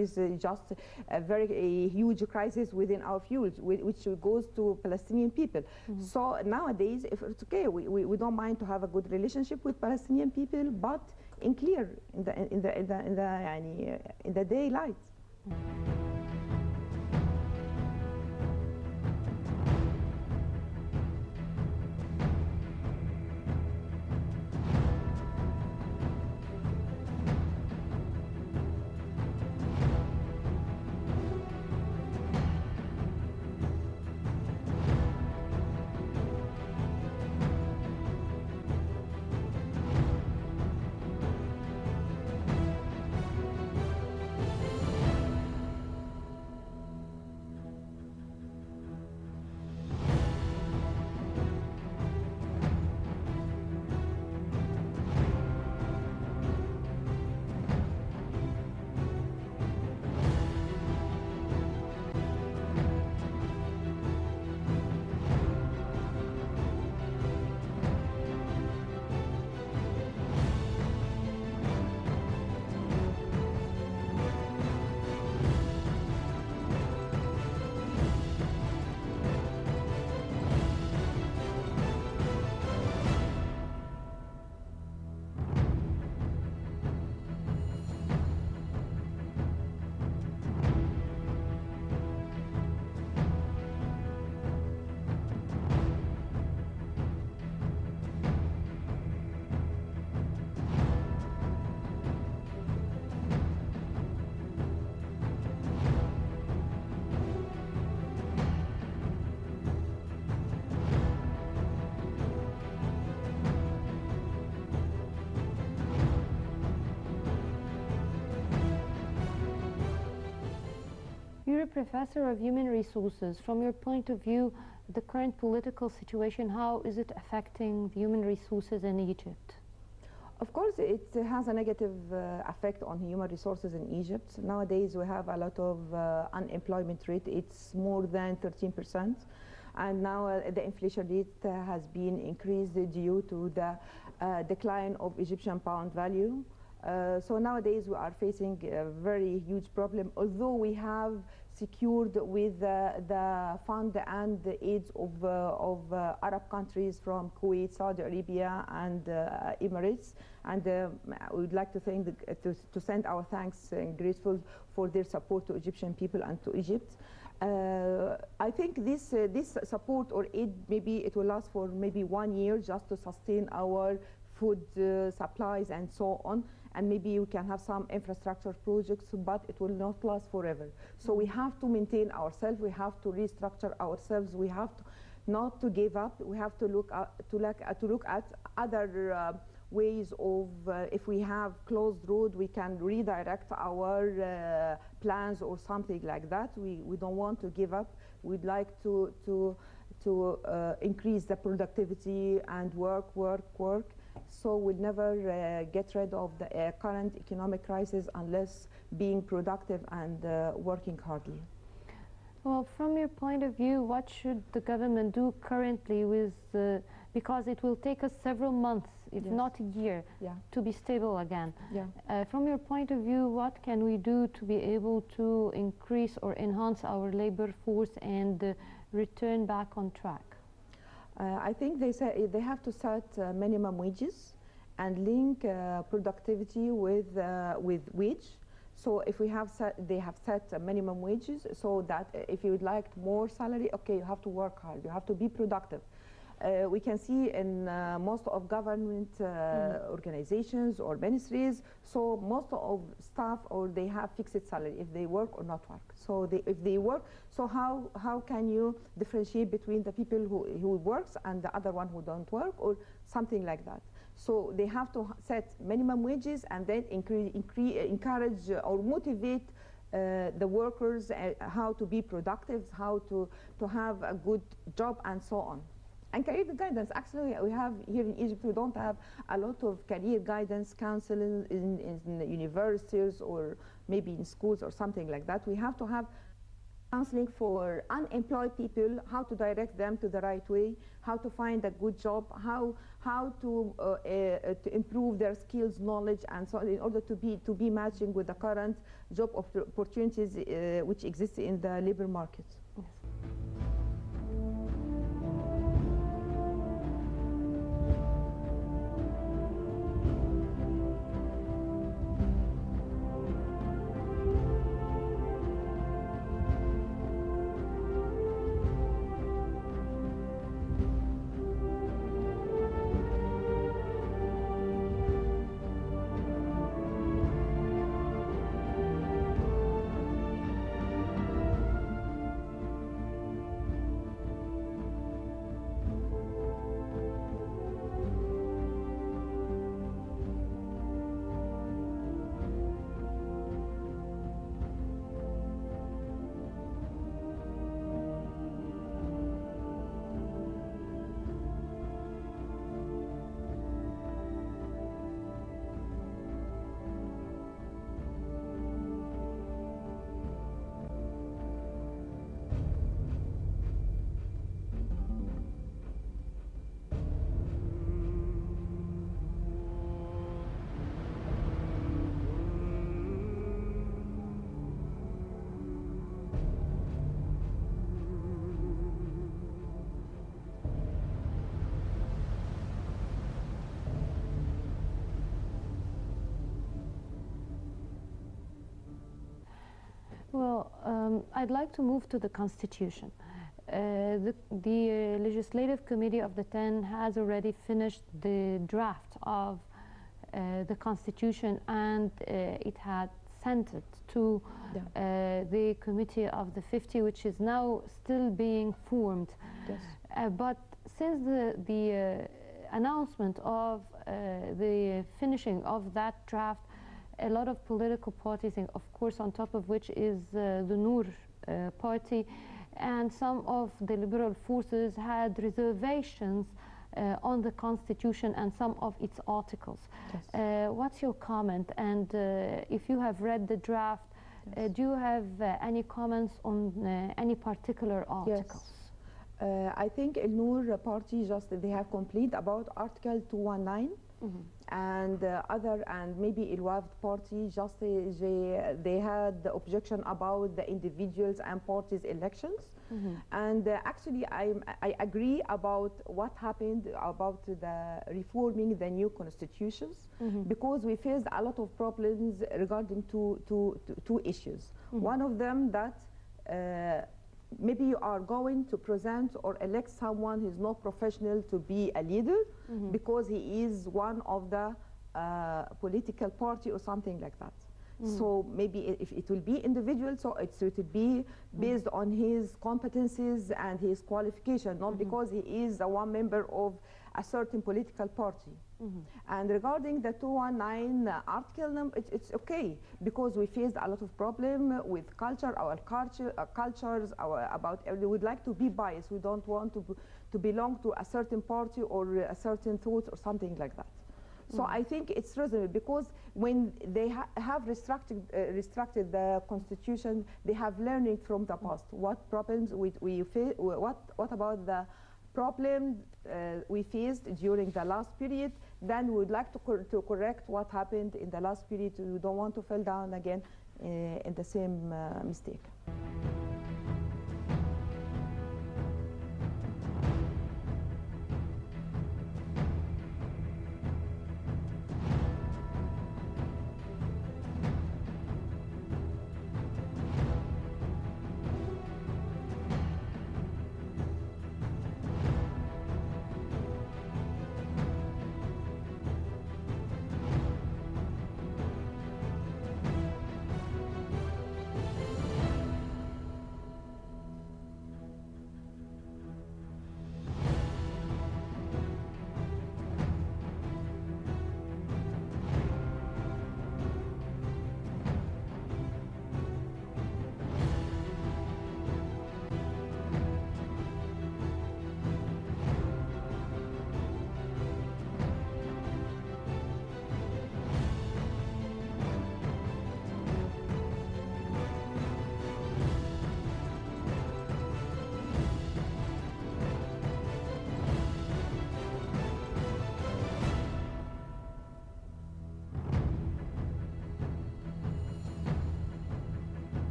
is just a very huge crisis within our fuels, which goes to Palestinian people. So nowadays, if it's okay, we don't mind to have a good relationship with Palestinian people, but in clear in the daylight. You're a professor of human resources. From your point of view, the current political situation, how is it affecting the human resources in Egypt? Of course, it has a negative effect on human resources in Egypt. Nowadays, we have a lot of unemployment rate. It's more than 13%. And now the inflation rate has been increased due to the decline of Egyptian pound value. So nowadays we are facing a very huge problem, although we have secured with the fund and the aids of Arab countries from Kuwait, Saudi Arabia and Emirates, and we would like to thank to send our thanks and grateful for their support to Egyptian people and to Egypt. I think this support or aid, maybe it will last for maybe 1 year just to sustain our food supplies and so on, and maybe we can have some infrastructure projects, but it will not last forever. So we have to maintain ourselves, we have to restructure ourselves, we have to not to give up, we have to look at other ways of, if we have closed road, we can redirect our plans or something like that. We don't want to give up. We'd like to increase the productivity and work. So we'll never get rid of the current economic crisis unless being productive and working hardly. Well, from your point of view, what should the government do currently with, because it will take us several months, if not a year, to be stable again. From your point of view, what can we do to be able to increase or enhance our labor force and return back on track? I think they have to set minimum wages and link productivity with wage. So if they have set minimum wages, so that if you would like more salary, okay, you have to work hard, you have to be productive. We can see in most of government organizations or ministries, so most of staff, or they have fixed salary if they work or not work. So if they work, so how can you differentiate between the people who works and the other one who don't work, or something like that? So they have to set minimum wages and then encourage or motivate the workers how to be productive, how to have a good job and so on. And career guidance, actually we have here in Egypt, we don't have a lot of career guidance counseling in universities or maybe in schools or something like that. We have to have counseling for unemployed people, how to direct them to the right way, how to find a good job, how to improve their skills, knowledge, and so on, in order to be matching with the current job opportunities which exist in the labor market. Yes. Well, I'd like to move to the Constitution. The Legislative Committee of the 10 has already finished the draft of the Constitution, and it had sent it to the Committee of the 50, which is now still being formed. Yes. But since the announcement of the finishing of that draft, a lot of political parties, and of course on top of which is the Noor party, and some of the liberal forces had reservations on the Constitution and some of its articles. Yes. What's your comment? And if you have read the draft, yes, do you have any comments on any particular articles? Yes. I think El Noor party they have complained about Article 219. Mm-hmm. And and maybe El Wafd party they had the objection about the individuals and parties elections. Mm-hmm. And actually I agree about what happened about the reforming the new constitutions. Mm-hmm. Because we faced a lot of problems regarding two issues. Mm-hmm. One of them that maybe you are going to present or elect someone who is not professional to be a leader. Mm-hmm. Because he is one of the political party or something like that. Mm-hmm. So maybe if it will be individual, so it will be based on his competencies and his qualification, not because he is one member of a certain political party. Mm-hmm. And regarding the 219 article, it's okay, because we faced a lot of problem with culture, our cultures, we would like to be biased. We don't want to belong to a certain party or a certain thought or something like that. So I think it's reasonable, because when they have restricted the constitution, they have learning from the past. What problems we face? What about the problem we faced during the last period? Then we would like to correct what happened in the last period. We don't want to fall down again in the same mistake.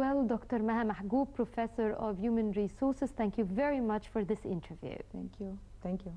well, Dr. Maha Mahgoub, Professor of Human Resources. Thank you very much for this interview. Thank you. Thank you.